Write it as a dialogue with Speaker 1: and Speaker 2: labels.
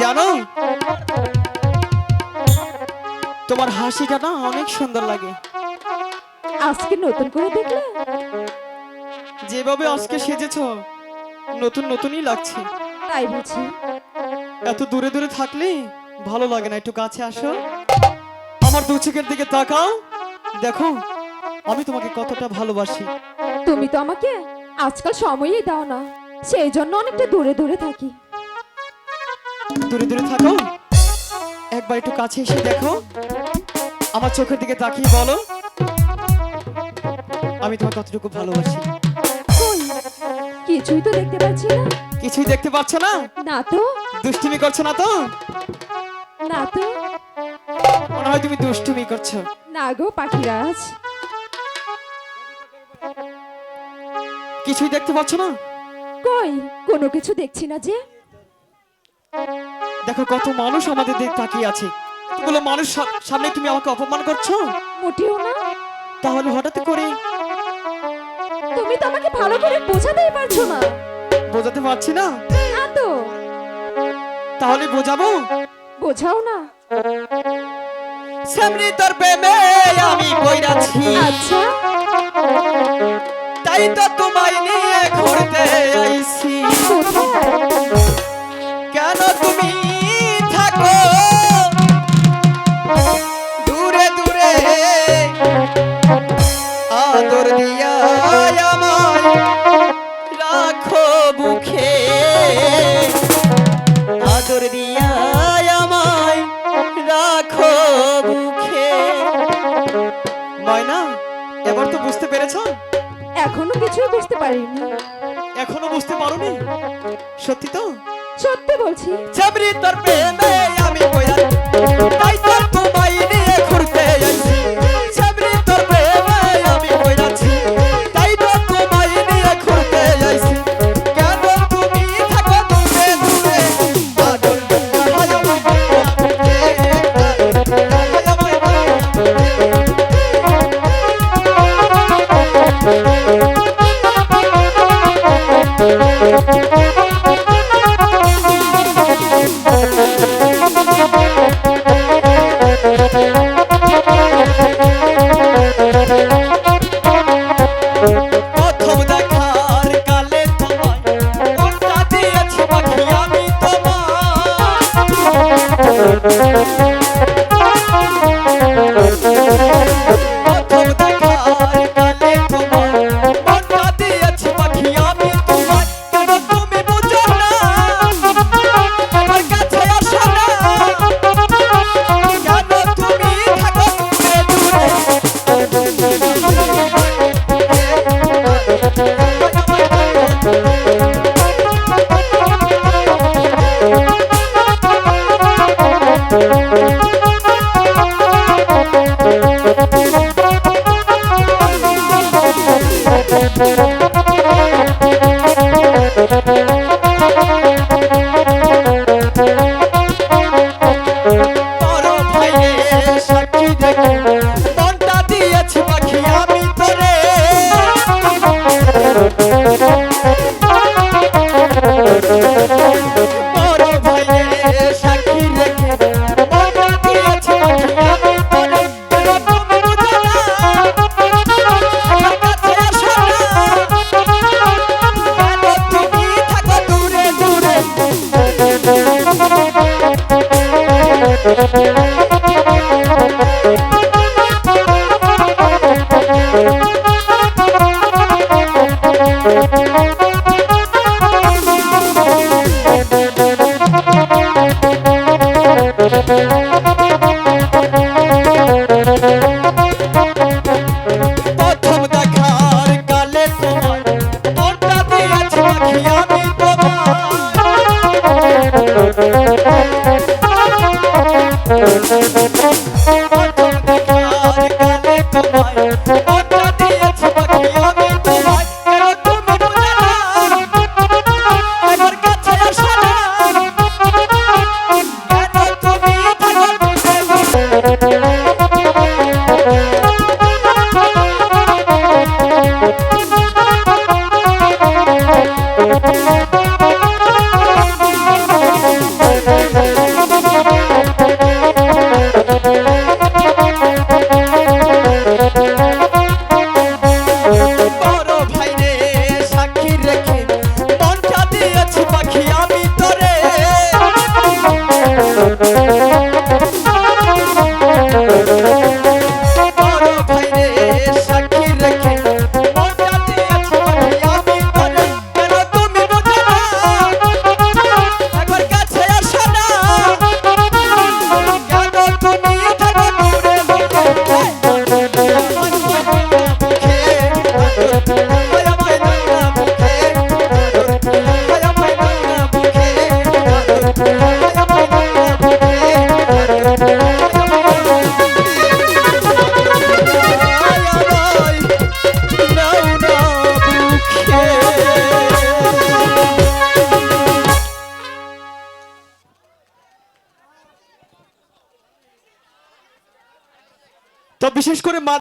Speaker 1: জানো তোমার হাসিটা না অনেক সুন্দর লাগে।
Speaker 2: আজকে নতুন করে দেখলে?
Speaker 1: যেভাবে আজকে সেজেছো নতুন নতুনই লাগছে।
Speaker 2: তাই বুঝি?
Speaker 1: এত দূরে দূরে থাকলে ভালো লাগে না, একটু কাছে আসো, আমার দু চোখের দিকে তাকাও, দেখো আমি তোমাকে কতটা ভালোবাসি।
Speaker 2: তুমি তো আমাকে আজকাল সময়ই দাও না, সেই জন্য অনেকটা দূরে দূরে থাকি।
Speaker 1: দূরে দূরে থাকো, একবার একটু কাছে এসে দেখো, আমার চোখের দিকে তাকিয়ে বলো আমি তোমাকে কতটুকু ভালোবাসি।
Speaker 2: কই, কিছুই তো দেখতে পাচ্ছি না।
Speaker 1: কিছুই দেখতে পাচ্ছ না?
Speaker 2: না তো।
Speaker 1: দুষ্টুমি করছো না তো?
Speaker 2: না তো।
Speaker 1: মনে হয় তুমি দুষ্টুমি করছো।
Speaker 2: না গো পাখিরাজ,
Speaker 1: কিছুই দেখতে পাচ্ছ না?
Speaker 2: কই কোনো কিছু দেখছি না যে।
Speaker 1: দেখো কত মানুষ আমাদের দিকে তাকিয়ে আছে, এতগুলো মানুষ সামনে তুমি আমাকে অপমান করছো।
Speaker 2: মোটেও না।
Speaker 1: তাহলে হঠাৎ করে?
Speaker 2: তুমি তো আমাকে ভালো করে বোঝাতেই পারছো না।
Speaker 1: বোঝাতে পারছি না?
Speaker 2: না তো।
Speaker 1: তাহলে বোঝাবো।
Speaker 2: বোঝাও না।
Speaker 1: সামনে তোর প্রেমে আমি পড়াছি,
Speaker 2: আচ্ছা
Speaker 1: তাই তো তোমায় নিয়ে ঘুরতে আইছি। কেন তুমি থাকো দূরে দূরে, আদর দিয়া আমায় রাখো বুকে, আদর দিয়া আমায় রাখো বুকে। ময়না, এবার তো বুঝতে পেরেছো?
Speaker 2: এখনো কিছুই বুঝতে পারিনি।
Speaker 1: এখনো বুঝতে পারোনি? সত্যি তো?
Speaker 2: সত্যি বলছি।
Speaker 1: চাবরি তোর প্রেমে আমি পড়া, তাই তো তোমায় নিয়ে ঘুরতে আইছি। চাবরি তোর প্রেমে আমি পড়াছি, তাই তো তোমায় নিয়ে ঘুরতে আইছি। কেন তুমি থাকো দূরে দূরে, আদর হায় প্রথম দেখার কালে তোমায় ওটা দিয়েছি পাখি আমি প্রথম দেখার কালে তোমায় ওটা দিয়েছি পাখি আমি তোমায়। কেন তুমি বুঝো না, আমার কাছে আসো না, কেন তুমি থাকো দূরে দূরে। বড় ভাইয়ের সাক্ষী দেখে মনটা দিয়েছি পাখি আমি তোরে। বড় ভাইয়ের সাক্ষী রেখে মনটা দিয়েছি পাখি আমি তোরে। কেন তুমি বুঝো না, আমার কাছে আসো না, কেন তুমি থাকো দূরে দূরে। প্রথম দেখার কালে তোমায় মনটা দিয়েছি পাখি আমি প্রথম দেখার কালে তোমায় মনটা দিয়েছি পাখি আমি তোমায়। কেন তুমি বুঝো না, আমার কাছে আসো না, কেন তুমি থাকো দূরে দূরে। বিশেষ করে মা